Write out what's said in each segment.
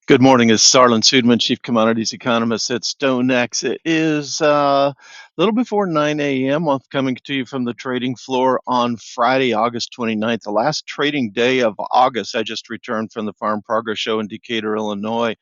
Good morning. It's Arlan Suderman, Chief Commodities Economist at StoneX. It is a little before 9 a.m. I'm coming to you from the trading floor on Friday, August 29th, the last trading day of August. I just returned from the Farm Progress Show in Decatur, Illinois,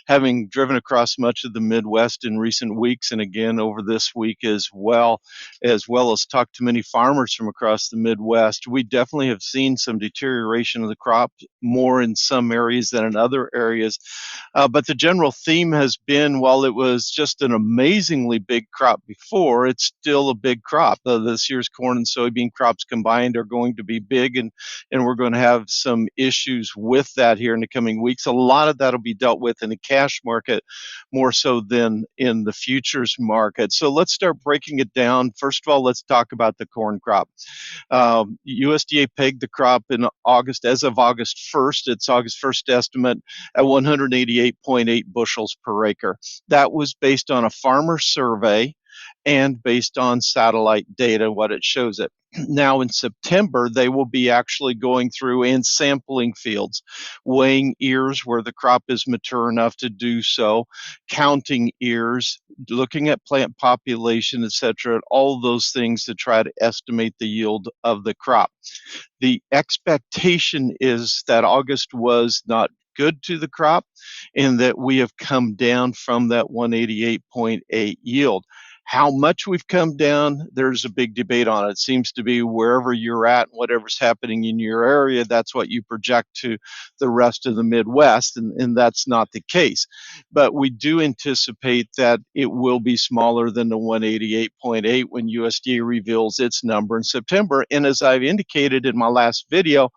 having driven across much of the Midwest in recent weeks and again over this week as well as talked to many farmers from across the Midwest. We definitely have seen some deterioration of the crop, more in some areas than in other areas. But the general theme has been, while it was just an amazingly big crop before, it's still a big crop. This year's corn and soybean crops combined are going to be big, and we're going to have some issues with that here in the coming weeks. A lot of that will be dealt with in the cash market more so than in the futures market. So let's start breaking it down. First of all, let's talk about the corn crop. USDA pegged the crop in August, as of August 1st, its August 1st estimate at 188.8 bushels per acre. That was based on a farmer survey and based on satellite data, what it shows it. Now in September, they will be actually going through and sampling fields, weighing ears where the crop is mature enough to do so, counting ears, looking at plant population, etc., all those things to try to estimate the yield of the crop. The expectation is that August was not good to the crop and that we have come down from that 188.8 yield. How much we've come down, there's a big debate on it. It seems to be wherever you're at, whatever's happening in your area, that's what you project to the rest of the Midwest, and that's not the case. But we do anticipate that it will be smaller than the 188.8 when USDA reveals its number in September. And as I've indicated in my last video,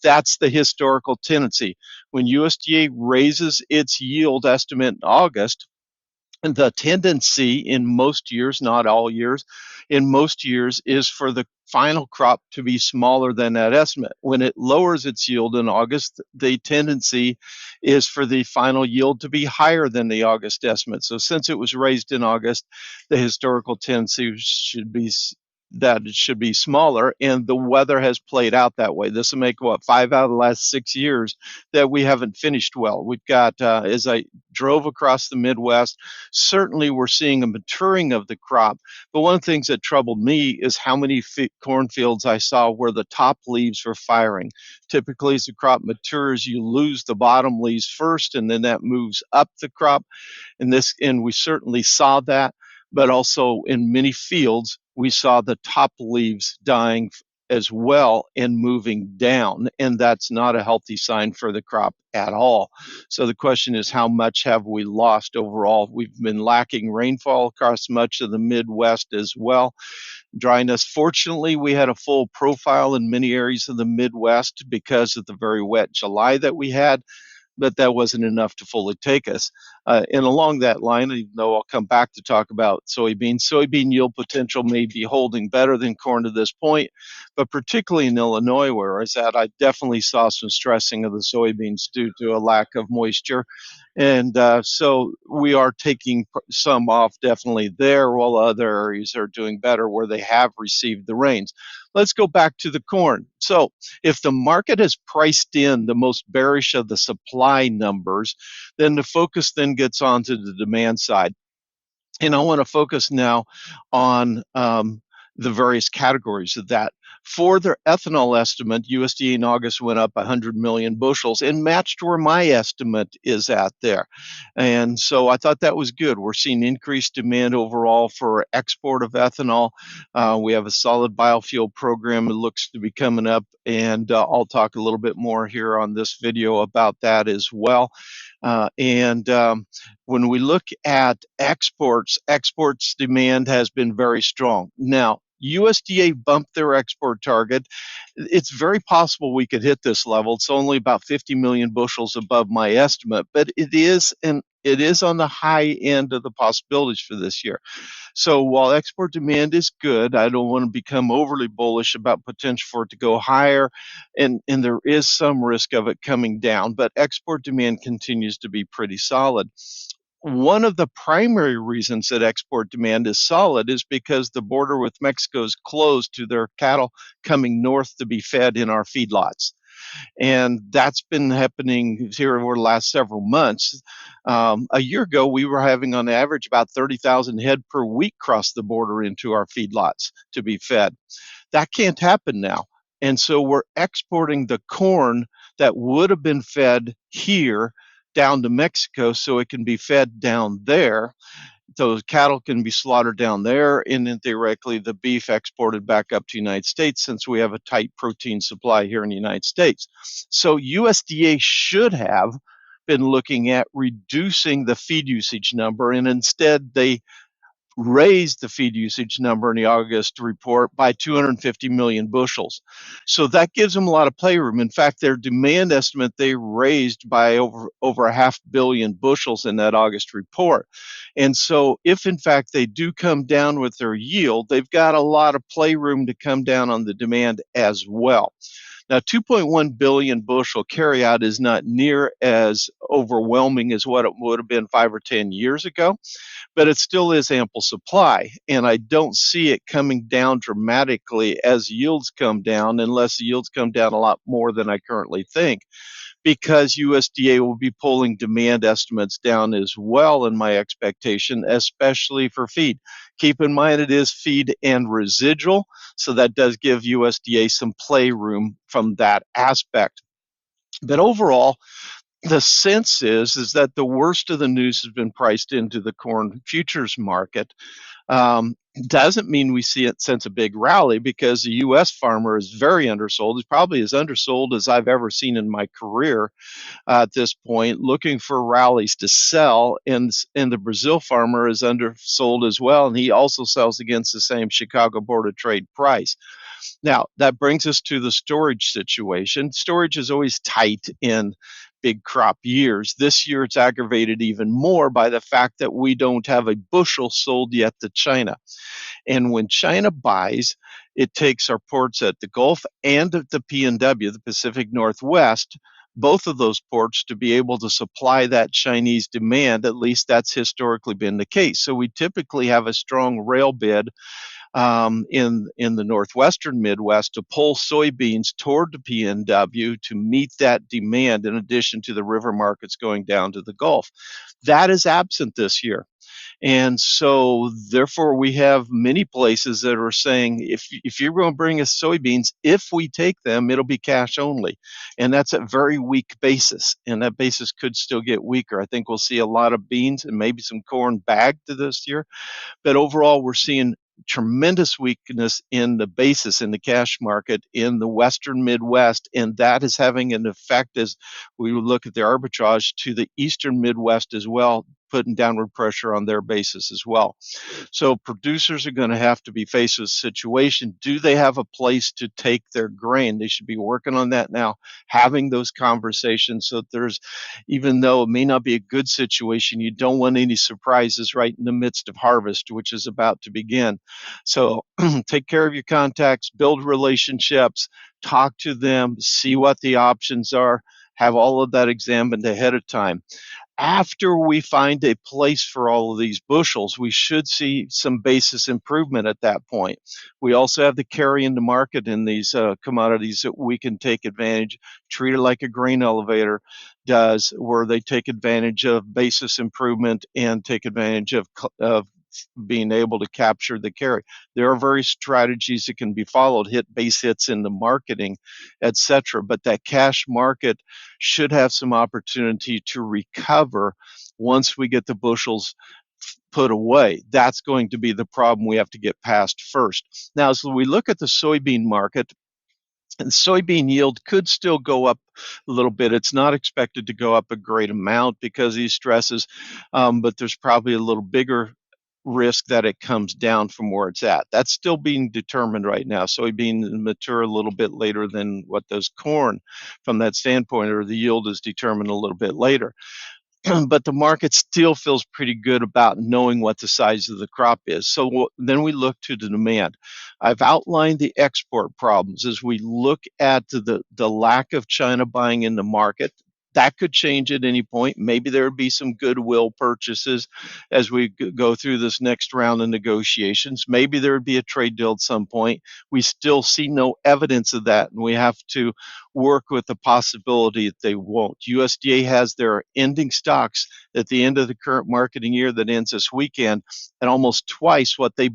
that's the historical tendency. When USDA raises its yield estimate in August, the tendency in most years, not all years, in most years is for the final crop to be smaller than that estimate. When it lowers its yield in August, the tendency is for the final yield to be higher than the August estimate. So since it was raised in August, the historical tendency should be that it should be smaller, and the weather has played out that way. This will make, what, 5 out of the last 6 years that we haven't finished well. We've got, as I drove across the Midwest, certainly we're seeing a maturing of the crop, but one of the things that troubled me is how many cornfields I saw where the top leaves were firing. Typically, as the crop matures, you lose the bottom leaves first, and then that moves up the crop, and we certainly saw that. But also in many fields, we saw the top leaves dying as well and moving down, and that's not a healthy sign for the crop at all. So the question is, how much have we lost overall? We've been lacking rainfall across much of the Midwest as well. Dryness, fortunately, we had a full profile in many areas of the Midwest because of the very wet July that we had, but that wasn't enough to fully take us. And along that line, even though I'll come back to talk about soybean yield potential may be holding better than corn to this point, but particularly in Illinois, where I was at, I definitely saw some stressing of the soybeans due to a lack of moisture. And so we are taking some off definitely there, while other areas are doing better where they have received the rains. Let's go back to the corn. So if the market has priced in the most bearish of the supply numbers, then the focus then gets onto the demand side. And I want to focus now on the various categories of that. For their ethanol estimate, USDA in August went up 100 million bushels and matched where my estimate is at there. And so I thought that was good. We're seeing increased demand overall for export of ethanol. We have a solid biofuel program that looks to be coming up, and I'll talk a little bit more here on this video about that as well. When we look at exports demand has been very strong. Now, USDA bumped their export target. It's very possible we could hit this level. It's only about 50 million bushels above my estimate, but it is on the high end of the possibilities for this year. So while export demand is good, I don't want to become overly bullish about potential for it to go higher, and there is some risk of it coming down, but export demand continues to be pretty solid. One of the primary reasons that export demand is solid is because the border with Mexico is closed to their cattle coming north to be fed in our feedlots. And that's been happening here over the last several months. A year ago, we were having on average about 30,000 head per week cross the border into our feedlots to be fed. That can't happen now. And so we're exporting the corn that would have been fed here down to Mexico so it can be fed down there. Those cattle can be slaughtered down there, and then theoretically the beef exported back up to the United States since we have a tight protein supply here in the United States. So USDA should have been looking at reducing the feed usage number, and instead they raised the feed usage number in the August report by 250 million bushels. So that gives them a lot of playroom. In fact, their demand estimate they raised by over a half billion bushels in that August report. And so if in fact they do come down with their yield, they've got a lot of playroom to come down on the demand as well. Now, 2.1 billion bushel carryout is not near as overwhelming as what it would have been 5 or 10 years ago, but it still is ample supply. And I don't see it coming down dramatically as yields come down, unless the yields come down a lot more than I currently think, because USDA will be pulling demand estimates down as well, in my expectation, especially for feed. Keep in mind it is feed and residual, so that does give USDA some playroom from that aspect. But overall, the sense is that the worst of the news has been priced into the corn futures market. Doesn't mean we sense a big rally, because the U.S. farmer is very undersold. He's probably as undersold as I've ever seen in my career at this point, looking for rallies to sell. And the Brazil farmer is undersold as well, and he also sells against the same Chicago Board of Trade price. Now, that brings us to the storage situation. Storage is always tight in big crop years. This year, it's aggravated even more by the fact that we don't have a bushel sold yet to China. And when China buys, it takes our ports at the Gulf and at the PNW, the Pacific Northwest, both of those ports, to be able to supply that Chinese demand. At least that's historically been the case. So we typically have a strong rail bid in the northwestern Midwest to pull soybeans toward the PNW to meet that demand, in addition to the river markets going down to the Gulf. That is absent this year. And so, therefore, we have many places that are saying, if you're going to bring us soybeans, if we take them, it'll be cash only. And that's a very weak basis. And that basis could still get weaker. I think we'll see a lot of beans and maybe some corn bagged to this year. But overall, we're seeing tremendous weakness in the basis in the cash market in the western Midwest, and that is having an effect as we look at the arbitrage to the eastern Midwest as well, putting downward pressure on their basis as well. So producers are going to have to be faced with a situation. Do they have a place to take their grain? They should be working on that now, having those conversations, so that there's, even though it may not be a good situation, you don't want any surprises right in the midst of harvest, which is about to begin. So take care of your contacts, build relationships, talk to them, see what the options are, have all of that examined ahead of time. After we find a place for all of these bushels, we should see some basis improvement at that point. We also have the carry into market in these commodities that we can take advantage, treat it like a grain elevator does, where they take advantage of basis improvement and take advantage of being able to capture the carry. There are various strategies that can be followed, hit base hits in the marketing, etc. But that cash market should have some opportunity to recover once we get the bushels put away. That's going to be the problem we have to get past first. Now, as we look at the soybean market, and soybean yield could still go up a little bit. It's not expected to go up a great amount because of these stresses, but there's probably a little bigger risk that it comes down from where it's at. That's still being determined right now. Soybean mature a little bit later than what does corn from that standpoint, or the yield is determined a little bit later. But the market still feels pretty good about knowing what the size of the crop is. So then we look to the demand. I've outlined the export problems as we look at the lack of China buying in the market. That could change at any point. Maybe there would be some goodwill purchases as we go through this next round of negotiations. Maybe there would be a trade deal at some point. We still see no evidence of that, and we have to work with the possibility that they won't. USDA has their ending stocks at the end of the current marketing year that ends this weekend, and almost twice what they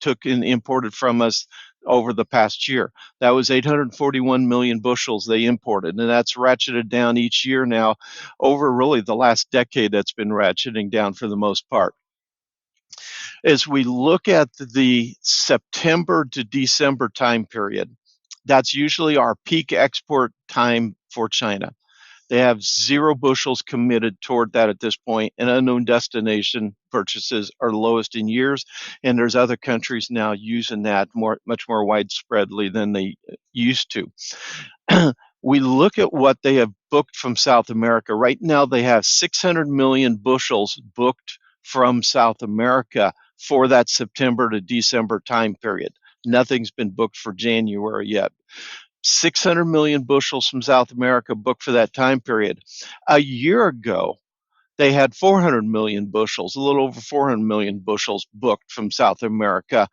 took and imported from us over the past year. That was 841 million bushels they imported, and that's ratcheted down each year now over really the last decade. That's been ratcheting down for the most part. As we look at the September to December time period, that's usually our peak export time for China. They have 0 bushels committed toward that at this point, and unknown destination purchases are lowest in years. And there's other countries now using that much more widespreadly than they used to. We look at what they have booked from South America. Right now, they have 600 million bushels booked from South America for that September to December time period. Nothing's been booked for January yet. 600 million bushels from South America booked for that time period. A year ago, they had 400 million bushels, a little over 400 million bushels booked from South America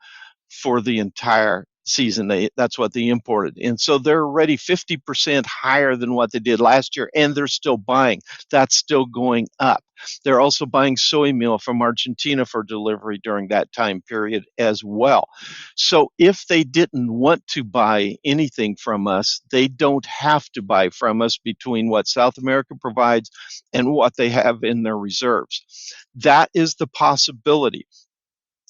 for the entire season. That's what they imported. And so they're already 50% higher than what they did last year, and they're still buying. That's still going up. They're also buying soy meal from Argentina for delivery during that time period as well. So if they didn't want to buy anything from us, they don't have to buy from us between what South America provides and what they have in their reserves. That is the possibility.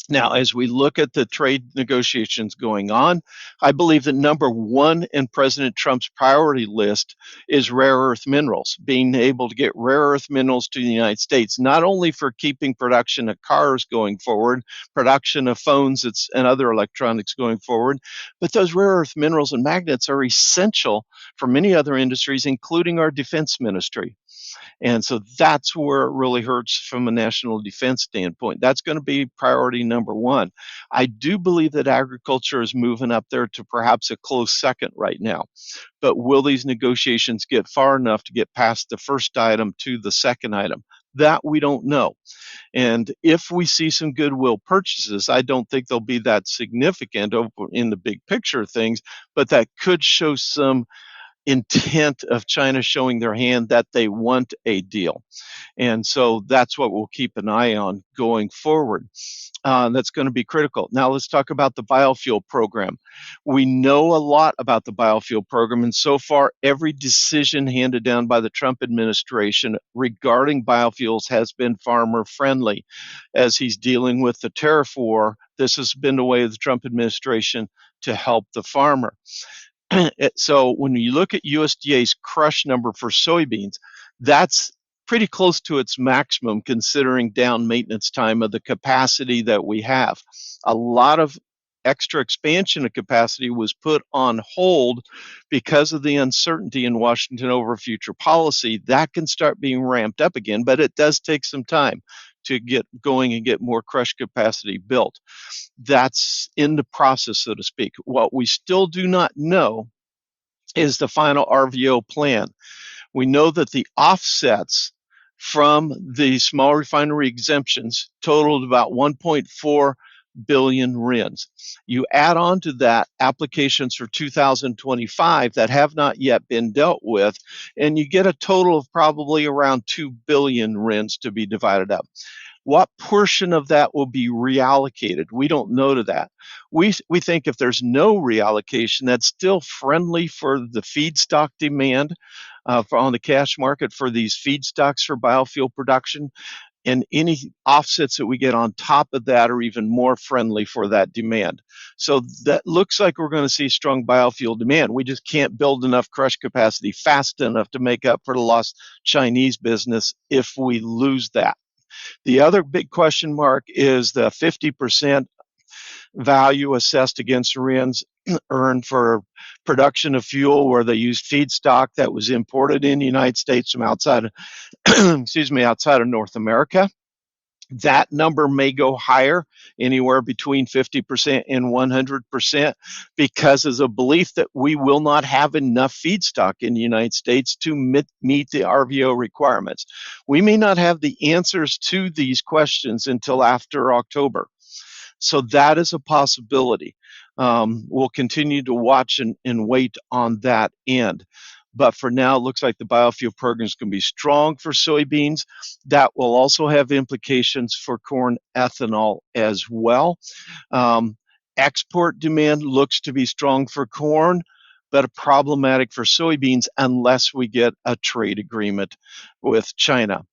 Now, as we look at the trade negotiations going on, I believe that number one in President Trump's priority list is rare earth minerals, being able to get rare earth minerals to the United States, not only for keeping production of cars going forward, production of phones and other electronics going forward, but those rare earth minerals and magnets are essential for many other industries, including our defense ministry. And so that's where it really hurts from a national defense standpoint. That's going to be priority number one. I do believe that agriculture is moving up there to perhaps a close second right now. But will these negotiations get far enough to get past the first item to the second item? That we don't know. And if we see some goodwill purchases, I don't think they'll be that significant in the big picture of things, but that could show some intent of China showing their hand that they want a deal. And so that's what we'll keep an eye on going forward. That's going to be critical. Now let's talk about the biofuel program. We know a lot about the biofuel program, and so far every decision handed down by the Trump administration regarding biofuels has been farmer friendly. As he's dealing with the tariff war, this has been the way of the Trump administration to help the farmer. So when you look at USDA's crush number for soybeans, that's pretty close to its maximum considering down maintenance time of the capacity that we have. A lot of extra expansion of capacity was put on hold because of the uncertainty in Washington over future policy. That can start being ramped up again, but it does take some time to get going and get more crush capacity built. That's in the process, so to speak. What we still do not know is the final RVO plan. We know that the offsets from the small refinery exemptions totaled about 1.4 billion RINs. You add on to that applications for 2025 that have not yet been dealt with, and you get a total of probably around 2 billion RINs to be divided up. What portion of that will be reallocated? We don't know to that. We think if there's no reallocation, that's still friendly for the feedstock demand on the cash market for these feedstocks for biofuel production. And any offsets that we get on top of that are even more friendly for that demand. So that looks like we're going to see strong biofuel demand. We just can't build enough crush capacity fast enough to make up for the lost Chinese business if we lose that. The other big question mark is the 50% value assessed against RINs earned for production of fuel where they used feedstock that was imported in the United States from outside of, excuse me, outside of North America. That number may go higher, anywhere between 50% and 100%, because of the belief that we will not have enough feedstock in the United States to meet the RVO requirements. We may not have the answers to these questions until after October. So that is a possibility. We'll continue to watch and wait on that end. But for now, it looks like the biofuel program is going to be strong for soybeans. That will also have implications for corn ethanol as well. Um, Export demand looks to be strong for corn, but problematic for soybeans unless we get a trade agreement with China.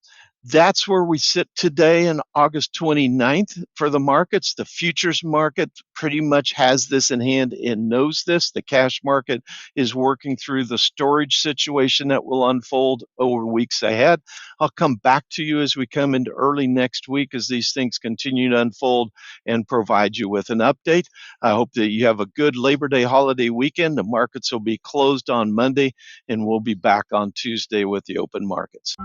That's where we sit today on August 29th for the markets. The futures market pretty much has this in hand and knows this. The cash market is working through the storage situation that will unfold over weeks ahead. I'll come back to you as we come into early next week as these things continue to unfold and provide you with an update. I hope that you have a good Labor Day holiday weekend. The markets will be closed on Monday, and we'll be back on Tuesday with the open markets.